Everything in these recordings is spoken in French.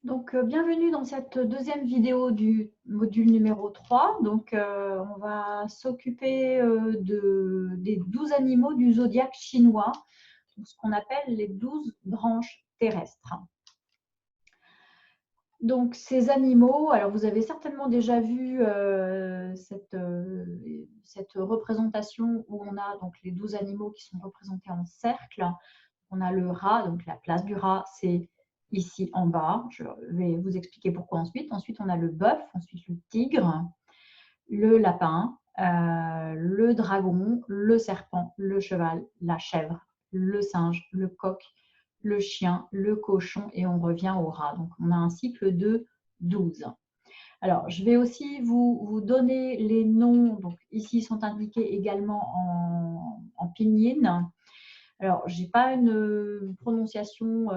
Bienvenue dans cette deuxième vidéo du module numéro 3. On va s'occuper des 12 animaux du zodiaque chinois, ce qu'on appelle les 12 branches terrestres. Donc, ces animaux, alors vous avez certainement déjà vu cette représentation où on a donc les 12 animaux qui sont représentés en cercle. On a le rat, donc la place du rat, c'est ici en bas. Je vais vous expliquer pourquoi ensuite. Ensuite, on a le bœuf, ensuite le tigre, le lapin, le dragon, le serpent, le cheval, la chèvre, le singe, le coq, le chien, le cochon et on revient au rat. Donc, on a un cycle de 12. Alors, je vais aussi vous donner les noms. Donc, ici, ils sont indiqués également en pinyin. Alors, je n'ai pas une prononciation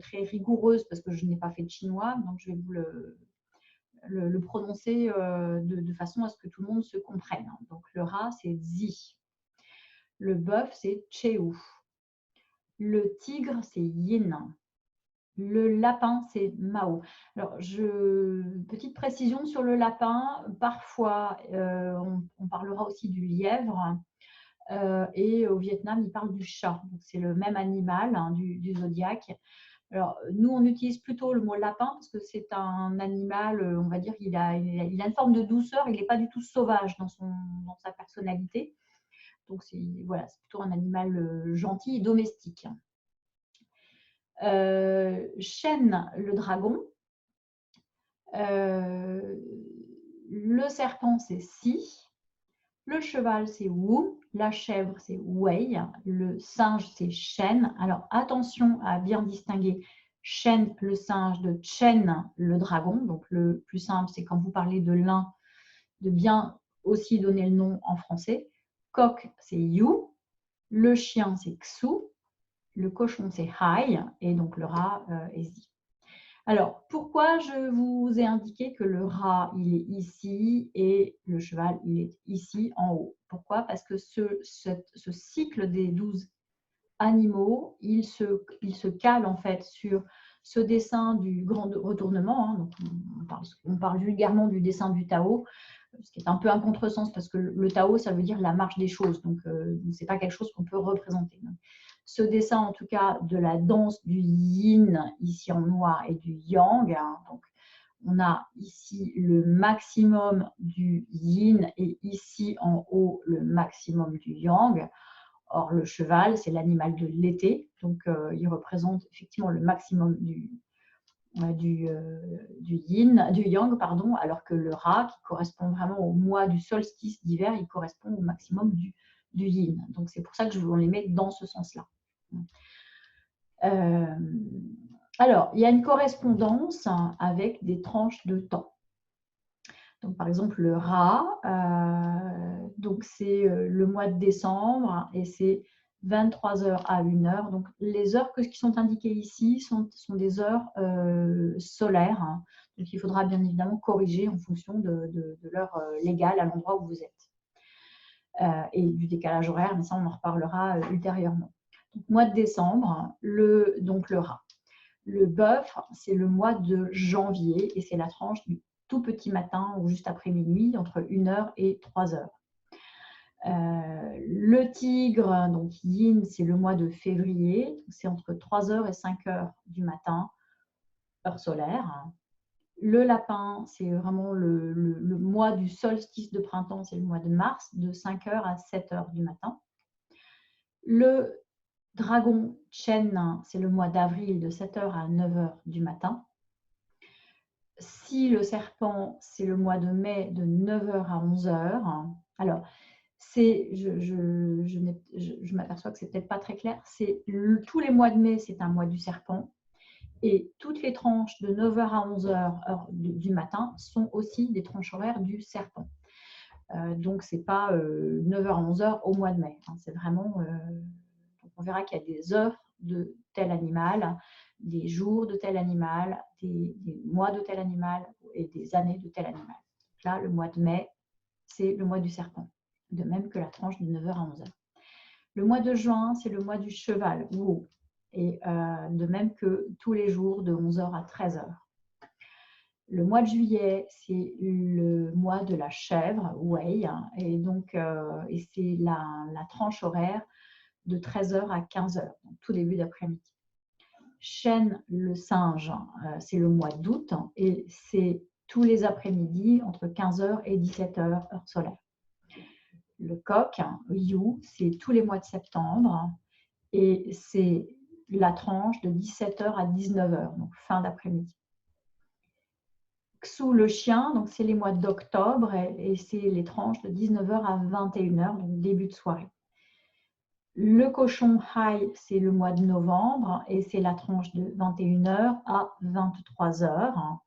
très rigoureuse parce que je n'ai pas fait de chinois, donc je vais vous le prononcer de façon à ce que tout le monde se comprenne. Donc, le rat, c'est Zi. Le bœuf, c'est Cheu. Le tigre, c'est Yin. Le lapin, c'est Mao. Alors, petite précision sur le lapin, parfois, on parlera aussi du lièvre. Et au Vietnam, ils parlent du chat. C'est le même animal du zodiaque. Alors, nous, on utilise plutôt le mot lapin parce que c'est un animal, on va dire, il a une forme de douceur, il n'est pas du tout sauvage dans sa personnalité. Donc, voilà, c'est plutôt un animal gentil et domestique. Chêne, le dragon. Le serpent, c'est Si. Le cheval, c'est Wu. La chèvre, c'est Wei. Le singe, c'est Shen. Alors, attention à bien distinguer Shen, le singe, de Chen, le dragon. Donc, le plus simple, c'est quand vous parlez de l'un, de bien aussi donner le nom en français. Coq, c'est Yu. Le chien, c'est Xu. Le cochon, c'est Hai. Et donc, le rat est Zi. Alors, pourquoi je vous ai indiqué que le rat, il est ici et le cheval, il est ici en haut? Pourquoi? Parce que ce cycle des 12 animaux, il se cale en fait sur ce dessin du grand retournement. Donc on parle vulgairement du dessin du Tao, ce qui est un peu un contresens parce que le Tao, ça veut dire la marche des choses. Donc, ce n'est pas quelque chose qu'on peut représenter. Ce dessin, en tout cas, de la danse du yin, ici en noir, et du yang. Donc, on a ici le maximum du yin et ici en haut le maximum du yang. Or, le cheval, c'est l'animal de l'été, donc il représente effectivement le maximum du yin, du yang, pardon, alors que le rat, qui correspond vraiment au mois du solstice d'hiver, il correspond au maximum du yin. Donc, c'est pour ça que je vous les mets dans ce sens-là. Alors, il y a une correspondance avec des tranches de temps. Donc, par exemple, le rat, donc c'est le mois de décembre et c'est 23h à 1h. Donc, les heures qui sont indiquées ici sont des heures solaires. Donc, il faudra bien évidemment corriger en fonction de l'heure légale à l'endroit où vous êtes. Et du décalage horaire, mais ça, on en reparlera ultérieurement. Donc, mois de décembre, donc le rat. Le bœuf, c'est le mois de janvier et c'est la tranche du tout petit matin ou juste après minuit, entre 1h et 3h. Le tigre, donc yin, c'est le mois de février, c'est entre 3h et 5h du matin, heure solaire. Le lapin, c'est vraiment le mois du solstice de printemps, c'est le mois de mars, de 5h à 7h du matin. Le dragon Chen, c'est le mois d'avril, de 7h à 9h du matin. Si le serpent, c'est le mois de mai, de 9h à 11h. Alors, je m'aperçois que c'est peut-être pas très clair. Tous les mois de mai, c'est un mois du serpent. Et toutes les tranches de 9h à 11h heure du matin sont aussi des tranches horaires du serpent. Donc, ce n'est pas 9h à 11h au mois de mai. C'est vraiment... on verra qu'il y a des heures de tel animal, des jours de tel animal, des mois de tel animal et des années de tel animal. Là, le mois de mai, c'est le mois du serpent, de même que la tranche de 9h à 11h. Le mois de juin, c'est le mois du cheval, Wu, et de même que tous les jours de 11h à 13h. Le mois de juillet, c'est le mois de la chèvre, Wei, et donc c'est la tranche horaire de 13h à 15h, donc tout début d'après-midi. Chêne, le singe, c'est le mois d'août et c'est tous les après-midi entre 15h et 17h, heure solaire. Le coq, Yu, c'est tous les mois de septembre et c'est la tranche de 17h à 19h, donc fin d'après-midi. Xu, le chien, donc c'est les mois d'octobre et c'est les tranches de 19h à 21h, donc début de soirée. Le cochon Hai, c'est le mois de novembre et c'est la tranche de 21h à 23h.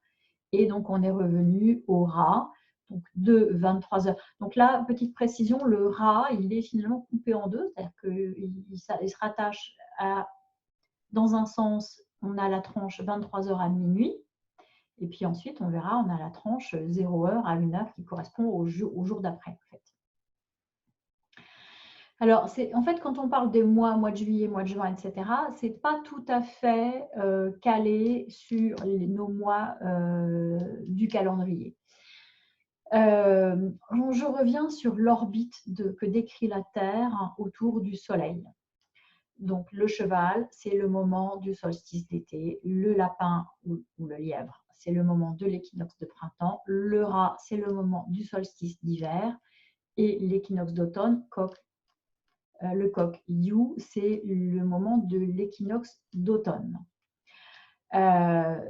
Et donc, on est revenu au rat, donc de 23h. Donc là, petite précision, le rat, il est finalement coupé en deux, c'est-à-dire qu'il se rattache à, dans un sens, on a la tranche 23h à minuit, et puis ensuite, on verra, on a la tranche 0h à 1h qui correspond au jour d'après, en fait. Alors, en fait, quand on parle des mois de juillet, mois de juin, etc., ce n'est pas tout à fait calé sur nos mois du calendrier. Je reviens sur l'orbite que décrit la Terre autour du Soleil. Donc, le cheval, c'est le moment du solstice d'été. Le lapin ou le lièvre, c'est le moment de l'équinoxe de printemps. Le rat, c'est le moment du solstice d'hiver. Et l'équinoxe d'automne, le coq Yu, c'est le moment de l'équinoxe d'automne. En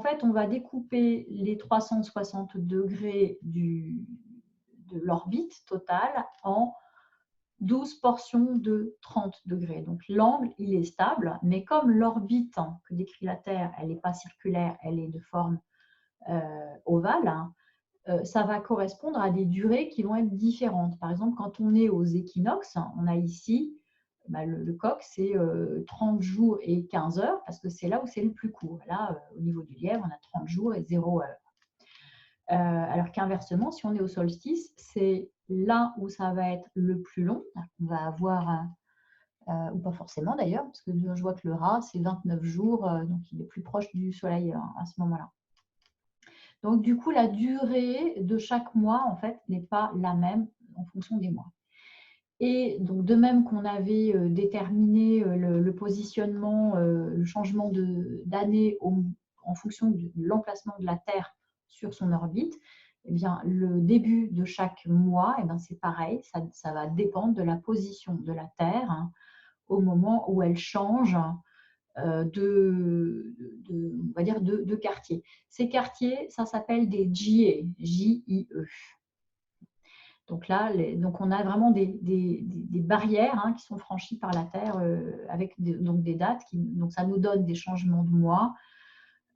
fait, on va découper les 360 degrés de l'orbite totale en 12 portions de 30 degrés. Donc l'angle, il est stable, mais comme l'orbite que décrit la Terre, elle n'est pas circulaire, elle est de forme ovale, ça va correspondre à des durées qui vont être différentes. Par exemple, quand on est aux équinoxes, on a ici, le coq, c'est 30 jours et 15 heures, parce que c'est là où c'est le plus court. Là, au niveau du lièvre, on a 30 jours et 0 heure. Alors qu'inversement, si on est au solstice, c'est là où ça va être le plus long. On va avoir, ou pas forcément d'ailleurs, parce que je vois que le rat, c'est 29 jours, donc il est plus proche du soleil à ce moment-là. Donc, du coup, la durée de chaque mois, en fait, n'est pas la même en fonction des mois. Et donc, de même qu'on avait déterminé le positionnement, le changement d'année en fonction de l'emplacement de la Terre sur son orbite, eh bien, le début de chaque mois, eh bien, c'est pareil, ça va dépendre de la position de la Terre au moment où elle change on va dire de quartiers. Ces quartiers, ça s'appelle des JIE, J-I-E. Donc là, donc on a vraiment des barrières qui sont franchies par la Terre avec donc des dates. Donc ça nous donne des changements de mois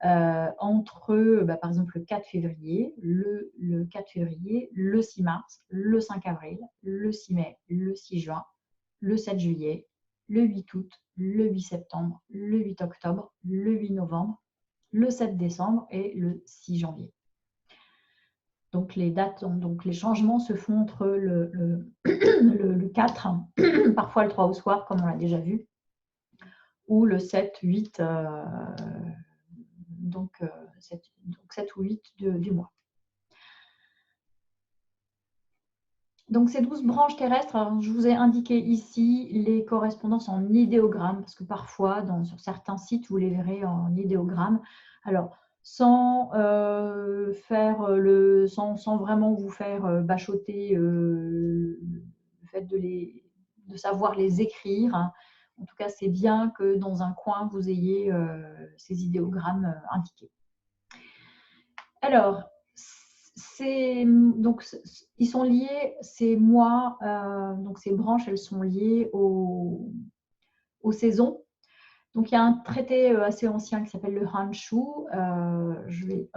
entre, par exemple, le 4 février, le 4 février, le 6 mars, le 5 avril, le 6 mai, le 6 juin, le 7 juillet, le 8 août, le 8 septembre, le 8 octobre, le 8 novembre, le 7 décembre et le 6 janvier. Donc les dates, donc les changements se font entre le 4, parfois le 3 au soir, comme on l'a déjà vu, ou le 7, 8, donc 7 ou 8 du mois. Donc, ces 12 branches terrestres, alors, je vous ai indiqué ici les correspondances en idéogrammes, parce que parfois, sur certains sites, vous les verrez en idéogrammes. Alors, sans vraiment vous faire bachoter le fait de savoir les écrire. En tout cas, c'est bien que dans un coin, vous ayez ces idéogrammes indiqués. Alors, donc, ils sont liés, ces mois, donc ces branches, elles sont liées aux saisons. Donc, il y a un traité assez ancien qui s'appelle le Han Shu. Je vais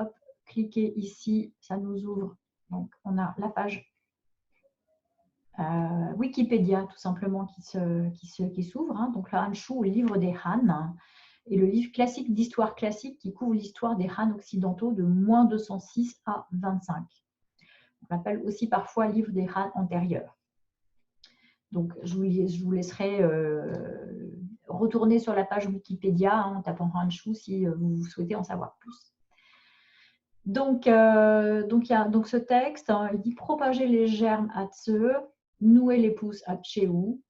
cliquer ici, ça nous ouvre. Donc, on a la page Wikipédia, tout simplement, qui s'ouvre. Donc, le Han Shu, livre des Han, et le livre classique d'histoire classique qui couvre l'histoire des Han occidentaux de moins 206 à 25. On l'appelle aussi parfois livre des Han antérieurs. Donc, je vous laisserai retournez sur la page Wikipédia hein, en tapant Handschuh si vous souhaitez en savoir plus. Donc ce texte, hein, il dit propager les germes à Tse, nouer les pousses à Tchéou,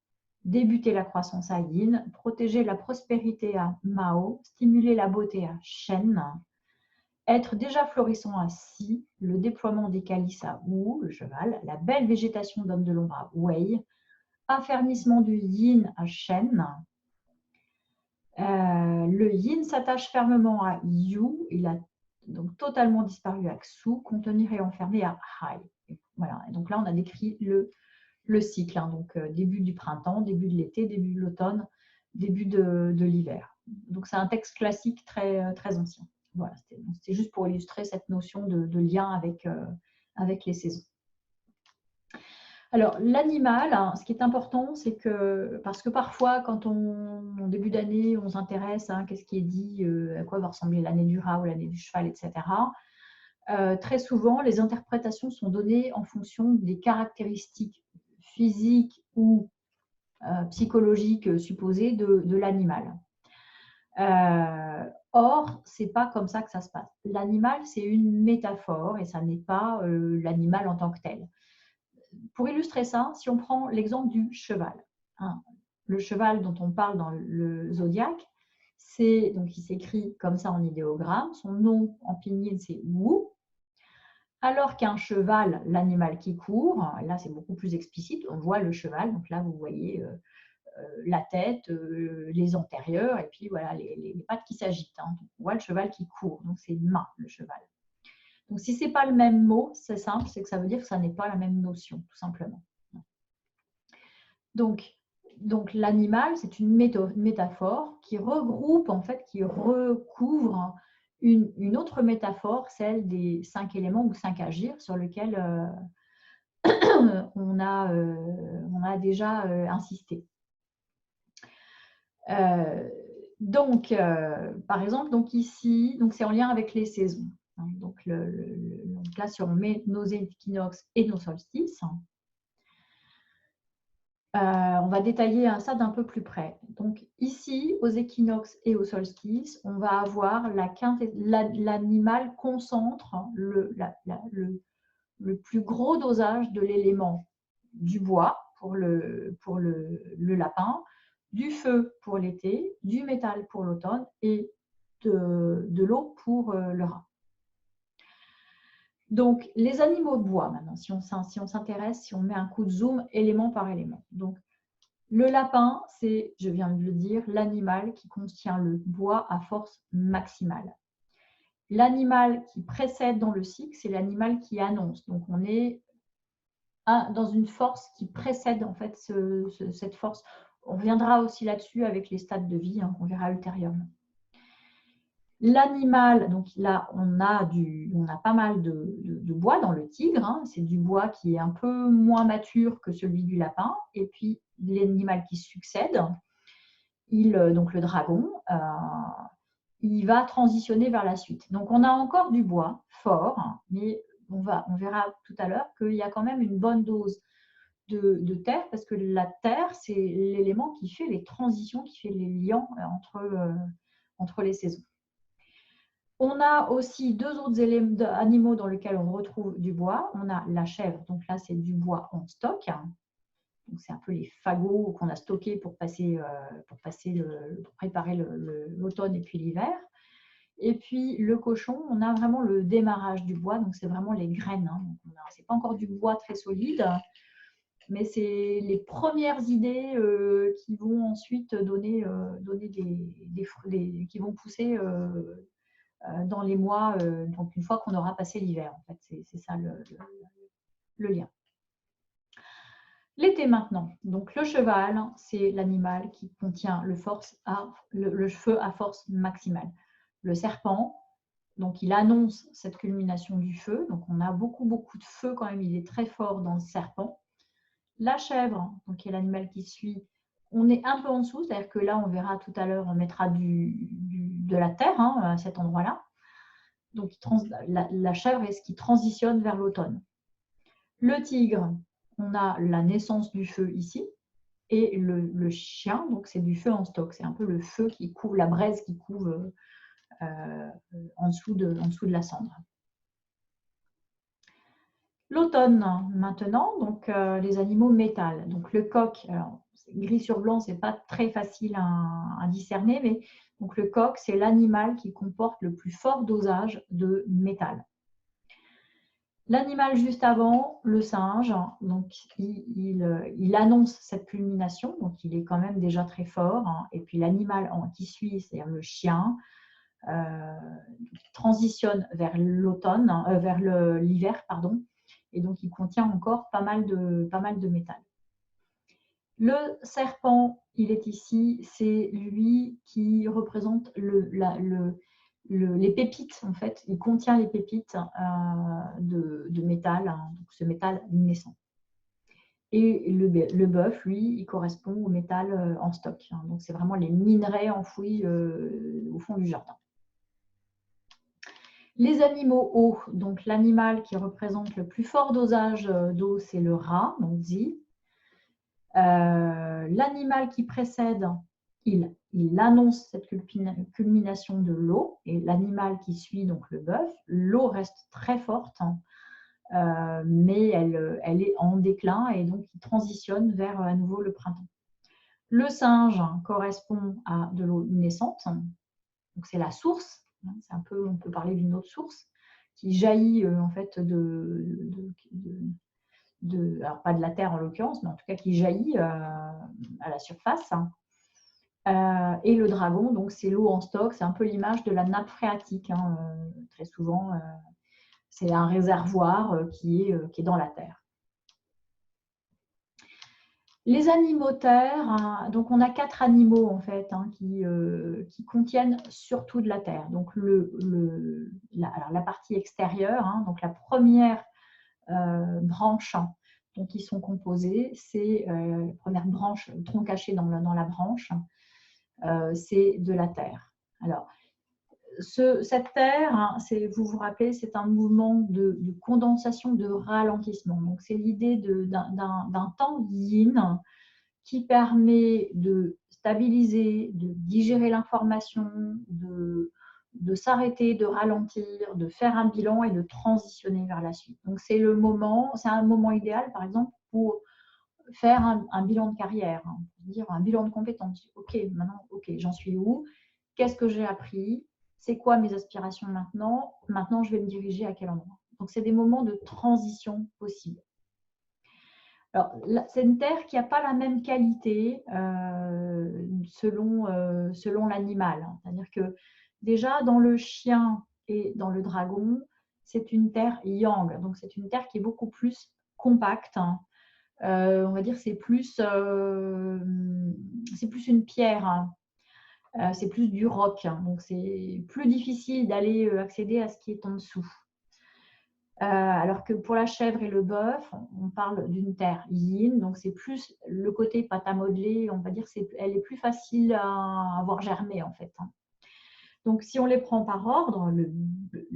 débuter la croissance à Yin, protéger la prospérité à Mao, stimuler la beauté à Shen, être déjà florissant à Si, le déploiement des calices à Wu, le cheval, la belle végétation d'homme de l'ombre à Wei, affermissement du Yin à Shen. Le Yin s'attache fermement à Yu, il a donc totalement disparu à Xu, contenir et enfermer à Hai. Voilà. Et donc là, on a décrit le cycle, hein, donc début du printemps, début de l'été, début de l'automne, début de l'hiver. Donc c'est un texte classique très, très ancien. Voilà, c'était juste pour illustrer cette notion de lien avec les saisons. Alors, l'animal, hein, ce qui est important, c'est que, parce que parfois, quand en début d'année, on s'intéresse à qu'est-ce qui est dit, à quoi va ressembler l'année du rat ou l'année du cheval, etc., très souvent, les interprétations sont données en fonction des caractéristiques physiques ou psychologiques supposées de l'animal. Or, ce n'est pas comme ça que ça se passe. L'animal, c'est une métaphore et ça n'est pas l'animal en tant que tel. Pour illustrer ça, si on prend l'exemple du cheval, hein, le cheval dont on parle dans le zodiaque, donc il s'écrit comme ça en idéogramme, son nom en pinyin c'est Wu, alors qu'un cheval, l'animal qui court, là c'est beaucoup plus explicite, on voit le cheval, donc là vous voyez la tête, les antérieurs, et puis voilà les pattes qui s'agitent, hein. On voit le cheval qui court, donc c'est Ma, le cheval. Donc, si ce n'est pas le même mot, c'est simple, c'est que ça veut dire que ça n'est pas la même notion, tout simplement. Donc l'animal, c'est une métaphore qui regroupe, en fait, qui recouvre une autre métaphore, celle des 5 éléments ou 5 agirs sur lesquels on a déjà insisté. Par exemple, donc ici, c'est en lien avec les saisons. Donc là, si on met nos équinoxes et nos solstices, on va détailler ça d'un peu plus près. Donc ici, aux équinoxes et aux solstices, on va avoir l'animal concentre le plus gros dosage de l'élément du bois pour le lapin, du feu pour l'été, du métal pour l'automne et de l'eau pour le rat. Donc, les animaux de bois, maintenant, si on s'intéresse, si on met un coup de zoom, élément par élément. Donc, le lapin, c'est, je viens de le dire, l'animal qui contient le bois à force maximale. L'animal qui précède dans le cycle, c'est l'animal qui annonce. Donc, on est dans une force qui précède en fait cette force. On reviendra aussi là-dessus avec les stades de vie, hein, qu'on verra ultérieurement. L'animal, donc là, on a pas mal de bois dans le tigre. Hein. C'est du bois qui est un peu moins mature que celui du lapin. Et puis, l'animal qui succède, donc le dragon, il va transitionner vers la suite. Donc, on a encore du bois fort, mais on verra tout à l'heure qu'il y a quand même une bonne dose de terre, parce que la terre, c'est l'élément qui fait les transitions, qui fait les liens entre les saisons. On a aussi deux autres animaux dans lesquels on retrouve du bois. On a la chèvre, donc là c'est du bois en stock. Donc c'est un peu les fagots qu'on a stockés pour préparer l'automne et puis l'hiver. Et puis le cochon, on a vraiment le démarrage du bois, donc c'est vraiment les graines. Hein. C'est pas encore du bois très solide, mais c'est les premières idées qui vont ensuite donner des fruits, qui vont pousser dans les mois, donc une fois qu'on aura passé l'hiver. En fait, c'est ça le lien. L'été maintenant. Donc le cheval, c'est l'animal qui contient le feu à force maximale. Le serpent, donc il annonce cette culmination du feu. Donc on a beaucoup de feu quand même. Il est très fort dans le serpent. La chèvre, donc qui est l'animal qui suit, on est un peu en dessous, c'est-à-dire que là, on verra tout à l'heure, on mettra de la terre à cet endroit-là. Donc, la chèvre est ce qui transitionne vers l'automne. Le tigre, on a la naissance du feu ici. Et le chien, donc c'est du feu en stock. C'est un peu le feu qui couvre, la braise qui couvre en dessous de la cendre. L'automne maintenant, donc les animaux métal. Donc le coq, alors, gris sur blanc, c'est pas très facile à discerner, mais donc le coq, c'est l'animal qui comporte le plus fort dosage de métal. L'animal juste avant, le singe, donc il annonce cette culmination, donc il est quand même déjà très fort. Hein. Et puis l'animal qui suit, c'est-à-dire le chien, transitionne vers l'automne, vers l'hiver, pardon, et donc il contient encore pas mal de métal. Le serpent, il est ici, c'est lui qui représente les pépites, en fait. Il contient les pépites de métal, hein, donc ce métal naissant. Et le bœuf, lui, il correspond au métal en stock. Hein, donc c'est vraiment les minerais enfouis au fond du jardin. Les animaux hauts, donc l'animal qui représente le plus fort dosage d'eau, c'est le rat, donc Zi. L'animal qui précède, il annonce cette culmination de l'eau, et l'animal qui suit, donc le bœuf, l'eau reste très forte, mais elle est en déclin et donc il transitionne vers à nouveau le printemps. Le singe correspond à de l'eau naissante, donc c'est la source, c'est un peu, on peut parler d'une autre source qui jaillit en fait alors pas de la terre en l'occurrence, mais en tout cas qui jaillit à la surface. Et le dragon, donc c'est l'eau en stock, c'est un peu l'image de la nappe phréatique. Hein, très souvent, c'est un réservoir qui est dans la terre. Les animaux terre, hein, donc on a 4 animaux en fait hein, qui contiennent surtout de la terre. Donc alors la partie extérieure, hein, donc la première branche dont ils sont composés, c'est la première branche, le tronc caché dans la branche, c'est de la terre. Alors, cette terre, hein, vous vous rappelez, c'est un mouvement de condensation, de ralentissement. Donc, c'est l'idée d'un temps yin qui permet de stabiliser, de digérer l'information, de s'arrêter, de ralentir, de faire un bilan et de transitionner vers la suite. Donc, c'est un moment idéal, par exemple, pour faire un bilan de carrière, hein, dire un bilan de compétences. Ok, maintenant, j'en suis où? Qu'est-ce que j'ai appris? C'est quoi mes aspirations maintenant? Maintenant, je vais me diriger à quel endroit? Donc, c'est des moments de transition possibles. Alors, c'est une terre qui n'a pas la même qualité selon l'animal. Hein. C'est-à-dire que déjà, dans le chien et dans le dragon, c'est une terre yang. Donc, c'est une terre qui est beaucoup plus compacte. Hein. On va dire c'est plus une pierre. Hein. C'est plus du roc. Hein. Donc, c'est plus difficile d'aller accéder à ce qui est en dessous. Alors que pour la chèvre et le bœuf, on parle d'une terre yin, donc c'est plus le côté pâte à modeler, on va dire, elle est plus facile à avoir germé en fait. Hein. Donc si on les prend par ordre,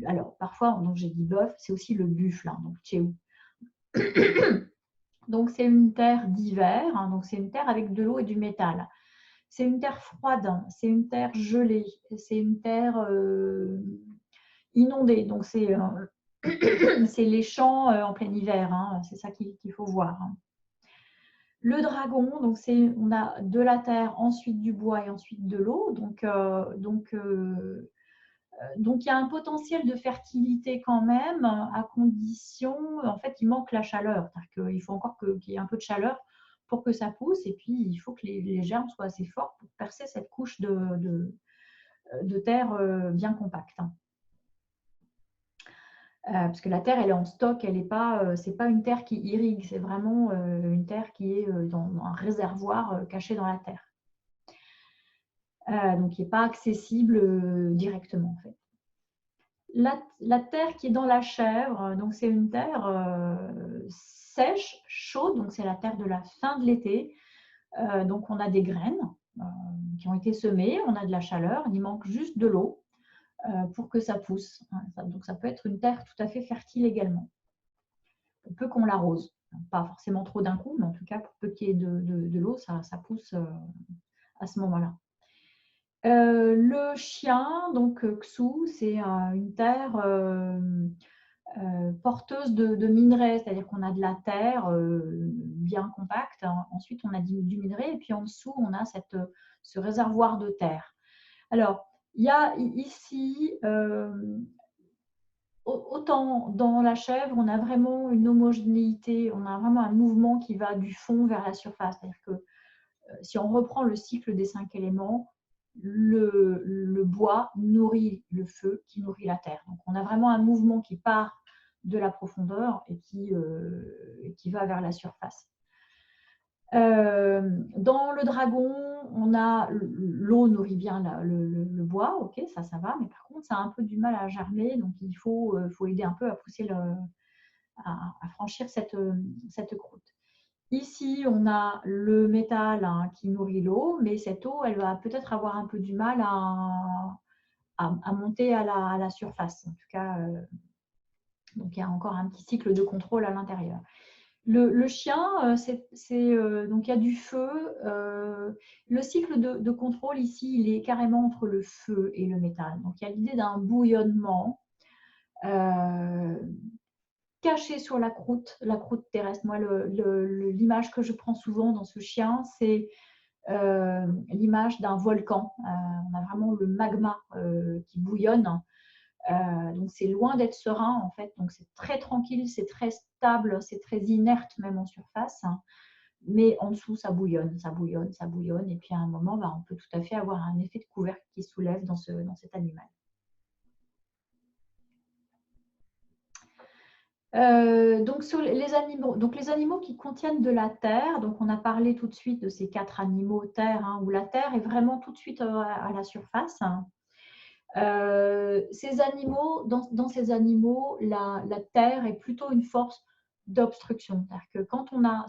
alors parfois, donc j'ai dit bœuf, c'est aussi le buffle, hein, donc tchéou. Donc c'est une terre d'hiver, hein, donc c'est une terre avec de l'eau et du métal. C'est une terre froide, c'est une terre gelée, c'est une terre inondée, donc c'est les champs en plein hiver, hein, c'est ça qu'il faut voir. Hein. Le dragon, donc on a de la terre, ensuite du bois et ensuite de l'eau. Donc il y a un potentiel de fertilité quand même, à condition, en fait, il manque la chaleur. Il faut encore qu'il y ait un peu de chaleur pour que ça pousse. Et puis, il faut que les germes soient assez forts pour percer cette couche de terre bien compacte. Hein. Parce que la terre, elle est en stock, c'est pas une terre qui irrigue, c'est vraiment une terre qui est dans un réservoir caché dans la terre. Donc, qui n'est pas accessible directement, en fait. La terre qui est dans la chèvre, donc c'est une terre sèche, chaude, donc c'est la terre de la fin de l'été. Donc, on a des graines qui ont été semées, on a de la chaleur, il manque juste de l'eau. Pour que ça pousse. Donc, ça peut être une terre tout à fait fertile également. On peut qu'on l'arrose. Pas forcément trop d'un coup, mais en tout cas, pour peu qu'il y ait de l'eau, ça pousse à ce moment-là. Le chien, donc Ksou, c'est une terre porteuse de minerais, c'est-à-dire qu'on a de la terre bien compacte, hein. Ensuite on a du minerai, et puis en dessous on a ce réservoir de terre. Alors, il y a ici, autant dans la chèvre, on a vraiment une homogénéité, on a vraiment un mouvement qui va du fond vers la surface. C'est-à-dire que si on reprend le cycle des 5 éléments, le bois nourrit le feu qui nourrit la terre. Donc on a vraiment un mouvement qui part de la profondeur et qui va vers la surface. Dans le dragon, on a l'eau nourrit bien le bois, ok, ça va, mais par contre, ça a un peu du mal à germer, donc il faut aider un peu à pousser, à franchir cette croûte. Ici, on a le métal hein, qui nourrit l'eau, mais cette eau, elle va peut-être avoir un peu du mal à monter à la surface. En tout cas, donc il y a encore un petit cycle de contrôle à l'intérieur. Le chien, donc il y a du feu. Le cycle de contrôle ici, il est carrément entre le feu et le métal. Donc il y a l'idée d'un bouillonnement caché sur la croûte terrestre. Moi, l'image que je prends souvent dans ce chien, c'est l'image d'un volcan. On a vraiment le magma qui bouillonne. Donc c'est loin d'être serein en fait, donc c'est très tranquille, c'est très stable, c'est très inerte même en surface, mais en dessous ça bouillonne, ça bouillonne, ça bouillonne, et puis à un moment on peut tout à fait avoir un effet de couvercle qui soulève dans cet animal. Donc sur les animaux qui contiennent de la terre, donc on a parlé tout de suite de ces 4 animaux terre, hein, où la terre est vraiment tout de suite à la surface. Ces animaux, dans ces animaux, la terre est plutôt une force d'obstruction. C'est-à-dire que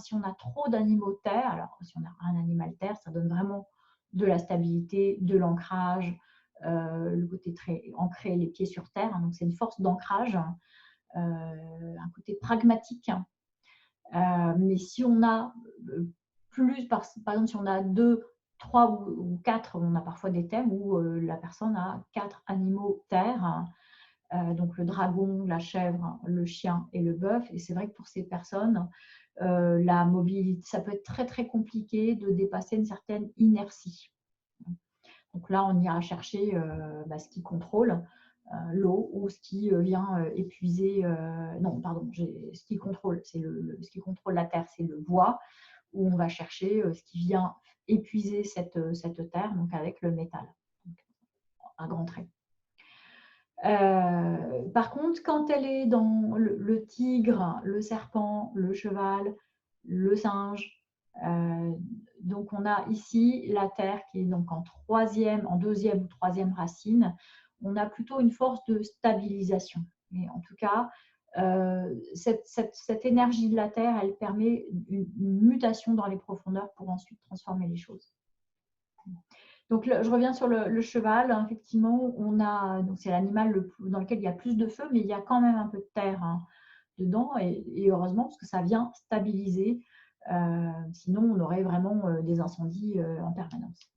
si on a trop d'animaux terre, alors si on a un animal terre, ça donne vraiment de la stabilité, de l'ancrage, le côté très ancré, les pieds sur terre, hein, donc c'est une force d'ancrage, un côté pragmatique. Mais si on a plus, par exemple, si on a 2, 3 ou 4, on a parfois des thèmes où la personne a 4 animaux terre, donc le dragon, la chèvre, le chien et le bœuf. Et c'est vrai que pour ces personnes, la mobilité, ça peut être très très compliqué de dépasser une certaine inertie. Donc là, on ira chercher ce qui contrôle l'eau, ou ce qui vient épuiser. Non, pardon, ce qui contrôle, ce qui contrôle la terre, c'est le bois, où on va chercher ce qui vient épuiser cette terre, donc avec le métal. Donc, un grand trait. Par contre, quand elle est dans le tigre, le serpent, le cheval, le singe, donc on a ici la terre qui est donc en deuxième ou troisième racine. On a plutôt une force de stabilisation. Et en tout cas, cette énergie de la terre, elle permet une mutation dans les profondeurs pour ensuite transformer les choses. Donc, je reviens sur le cheval. Effectivement, c'est l'animal dans lequel il y a plus de feu, mais il y a quand même un peu de terre hein, dedans, et heureusement, parce que ça vient stabiliser. Sinon, on aurait vraiment des incendies en permanence.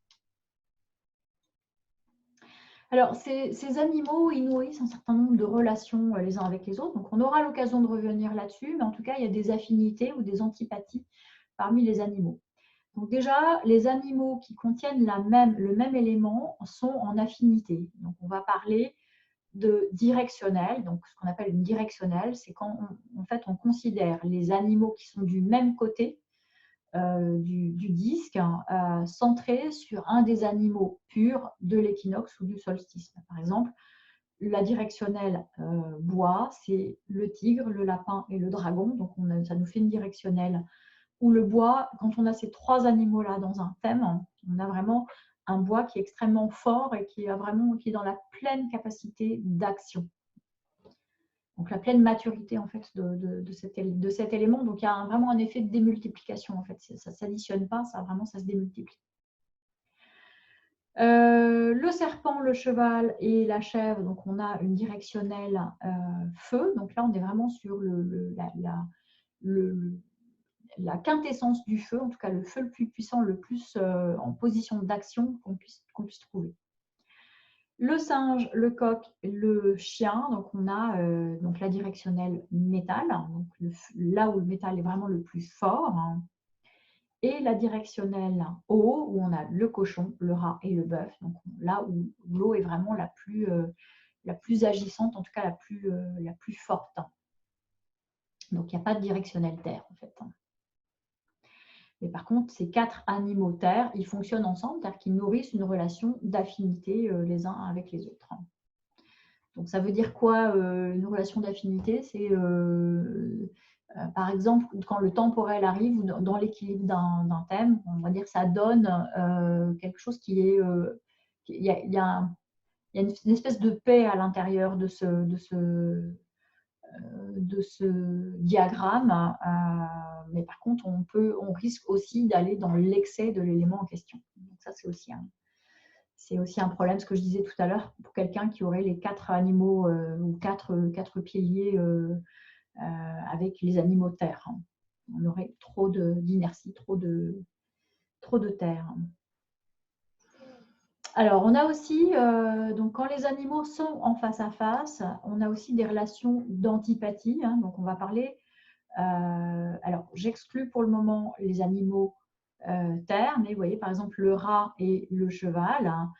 Alors, ces animaux, ils nourrissent un certain nombre de relations les uns avec les autres. Donc, on aura l'occasion de revenir là-dessus, mais en tout cas, il y a des affinités ou des antipathies parmi les animaux. Donc déjà, les animaux qui contiennent le même élément sont en affinité. Donc on va parler de directionnel. Donc ce qu'on appelle une directionnelle, c'est quand en fait on considère les animaux qui sont du même côté du disque, centrés sur un des animaux purs de l'équinoxe ou du solstice. Par exemple, la directionnelle bois, c'est le tigre, le lapin et le dragon. Donc ça nous fait une directionnelle où le bois, quand on a ces 3 animaux-là dans un thème, on a vraiment un bois qui est extrêmement fort et qui est dans la pleine capacité d'action. Donc la pleine maturité en fait de cet élément. Donc il y a vraiment un effet de démultiplication en fait. Ça ne s'additionne pas, ça se démultiplie. Le serpent, le cheval et la chèvre, donc on a une directionnelle feu. Donc là, on est vraiment sur la quintessence du feu, en tout cas le feu le plus puissant, le plus en position d'action qu'on puisse trouver. Le singe, le coq, le chien, donc on a donc la directionnelle métal, donc là où le métal est vraiment le plus fort, hein, et la directionnelle eau, où on a le cochon, le rat et le bœuf, donc là où l'eau est vraiment la plus agissante, en tout cas la plus forte. Donc il n'y a pas de directionnelle terre en fait. Mais par contre, ces 4 animaux terre, ils fonctionnent ensemble, c'est-à-dire qu'ils nourrissent une relation d'affinité les uns avec les autres. Donc ça veut dire quoi une relation d'affinité? C'est par exemple quand le temporel arrive ou dans l'équilibre d'un thème, on va dire que ça donne quelque chose qui est il y a une espèce de paix à l'intérieur de ce diagramme, mais par contre on risque aussi d'aller dans l'excès de l'élément en question. Donc ça c'est aussi un problème, ce que je disais tout à l'heure, pour quelqu'un qui aurait les 4 animaux ou 4 piliers avec les animaux terre. On aurait trop d'inertie, trop de terre. Alors, on a aussi, donc quand les animaux sont en face à face, on a aussi des relations d'antipathie. Hein, donc, on va parler. Alors, j'exclus pour le moment les animaux terre, mais vous voyez, par exemple, le rat et le cheval, hein,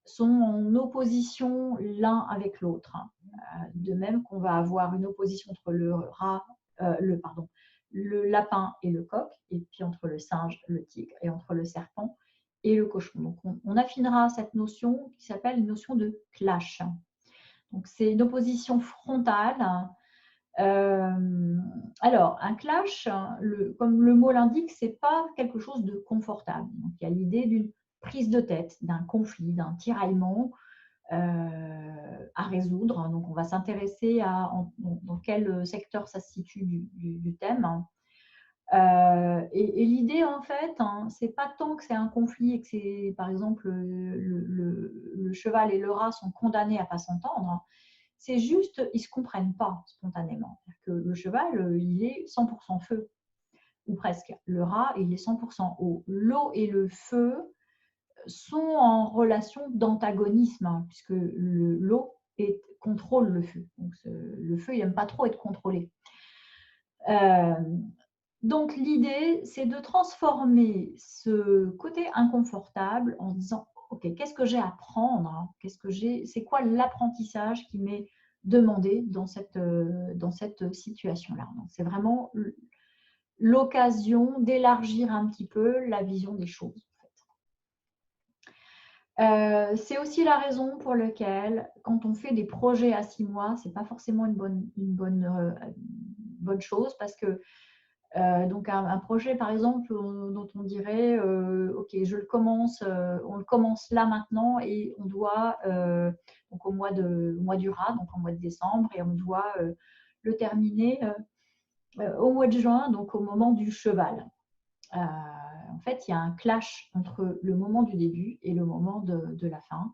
sont en opposition l'un avec l'autre. De même qu'on va avoir une opposition entre le lapin et le coq, et puis entre le singe, le tigre, et entre le serpent et le cochon. Donc on affinera cette notion qui s'appelle une notion de clash. Donc c'est une opposition frontale. Alors un clash, comme le mot l'indique, c'est pas quelque chose de confortable. Donc il y a l'idée d'une prise de tête, d'un conflit, d'un tiraillement à résoudre. Donc, on va s'intéresser à dans quel secteur ça se situe du thème. Et l'idée, en fait, hein, c'est pas tant que c'est un conflit et que c'est, par exemple, le cheval et le rat sont condamnés à pas s'entendre. C'est juste, ils ne se comprennent pas spontanément. Que le cheval, il est 100% feu, ou presque. Le rat, il est 100% eau. L'eau et le feu sont en relation d'antagonisme, hein, puisque l'eau contrôle le feu. Donc, le feu, il n'aime pas trop être contrôlé. Donc, l'idée, c'est de transformer ce côté inconfortable en se disant, OK, qu'est-ce que j'ai à apprendre? C'est quoi l'apprentissage qui m'est demandé dans cette situation-là? Donc, c'est vraiment l'occasion d'élargir un petit peu la vision des choses. C'est aussi la raison pour laquelle, quand on fait des projets à 6 mois, ce n'est pas forcément une bonne chose, parce que donc un projet, par exemple, dont on dirait OK, on le commence là maintenant, et on doit, donc au mois du rat, donc au mois de décembre, et on doit le terminer au mois de juin, donc au moment du cheval. En fait, il y a un clash entre le moment du début et le moment de la fin.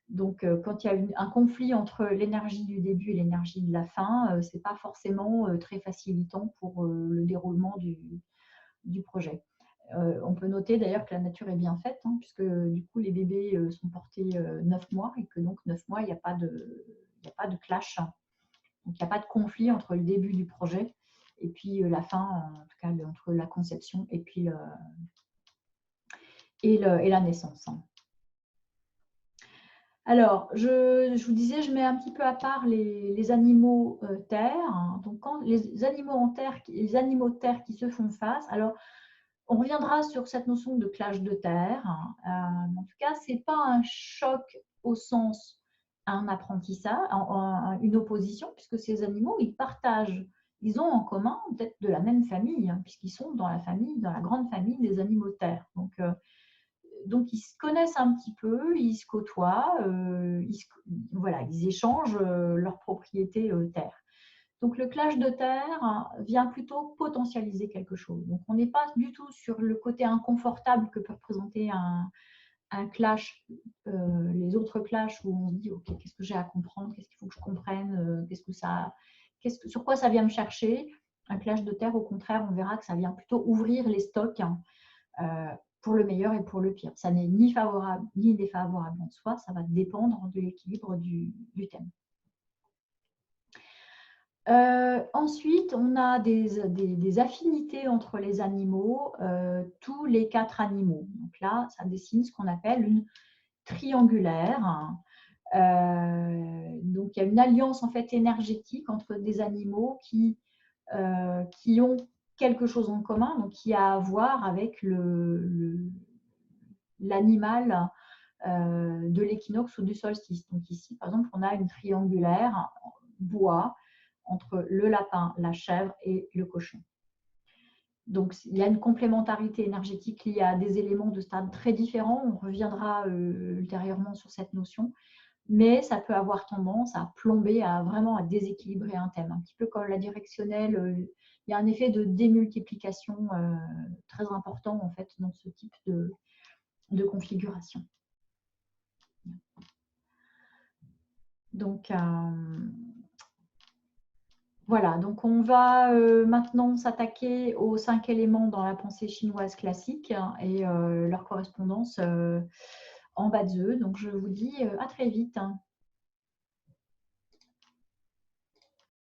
Donc, quand il y a un conflit entre l'énergie du début et l'énergie de la fin, ce n'est pas forcément très facilitant pour le déroulement du projet. On peut noter d'ailleurs que la nature est bien faite, hein, puisque du coup, les bébés sont portés 9 mois, et que donc 9 mois, il n'y a pas de clash. Donc, il n'y a pas de conflit entre le début du projet et puis la fin, en tout cas entre la conception et puis la naissance. Alors, je vous disais, je mets un petit peu à part les animaux terre. Donc, quand les animaux terre qui se font face, alors on reviendra sur cette notion de clash de terre. En tout cas, ce n'est pas un choc au sens un apprentissage, une opposition, puisque ces animaux, ils ont en commun peut-être de la même famille, hein, puisqu'ils sont dans la grande famille des animaux terre. Donc, ils se connaissent un petit peu, ils se côtoient, ils échangent leurs propriétés terre. Donc, le clash de terre vient plutôt potentialiser quelque chose. Donc, on n'est pas du tout sur le côté inconfortable que peut représenter un clash, les autres clashs où on se dit, OK, qu'est-ce que j'ai à comprendre, qu'est-ce qu'il faut que je comprenne, sur quoi ça vient me chercher. Un clash de terre, au contraire, on verra que ça vient plutôt ouvrir les stocks pour le meilleur et pour le pire. Ça n'est ni favorable ni défavorable en soi, ça va dépendre de l'équilibre du thème. Ensuite, on a des affinités entre les animaux, tous les 4 animaux. Donc là, ça dessine ce qu'on appelle une triangulaire. Donc, il y a une alliance en fait énergétique entre des animaux qui ont quelque chose en commun, donc qui a à voir avec l'animal de l'équinoxe ou du solstice. Donc ici, par exemple, on a une triangulaire bois entre le lapin, la chèvre et le cochon. Donc, il y a une complémentarité énergétique liée à des éléments de stade très différents. On reviendra ultérieurement sur cette notion. Mais ça peut avoir tendance à plomber, vraiment à déséquilibrer un thème. Un petit peu comme la directionnelle, il y a un effet de démultiplication très important en fait dans ce type de configuration. Donc, voilà, donc on va maintenant s'attaquer aux 5 éléments dans la pensée chinoise classique et leur correspondance en bas de eux. Donc, je vous dis à très vite.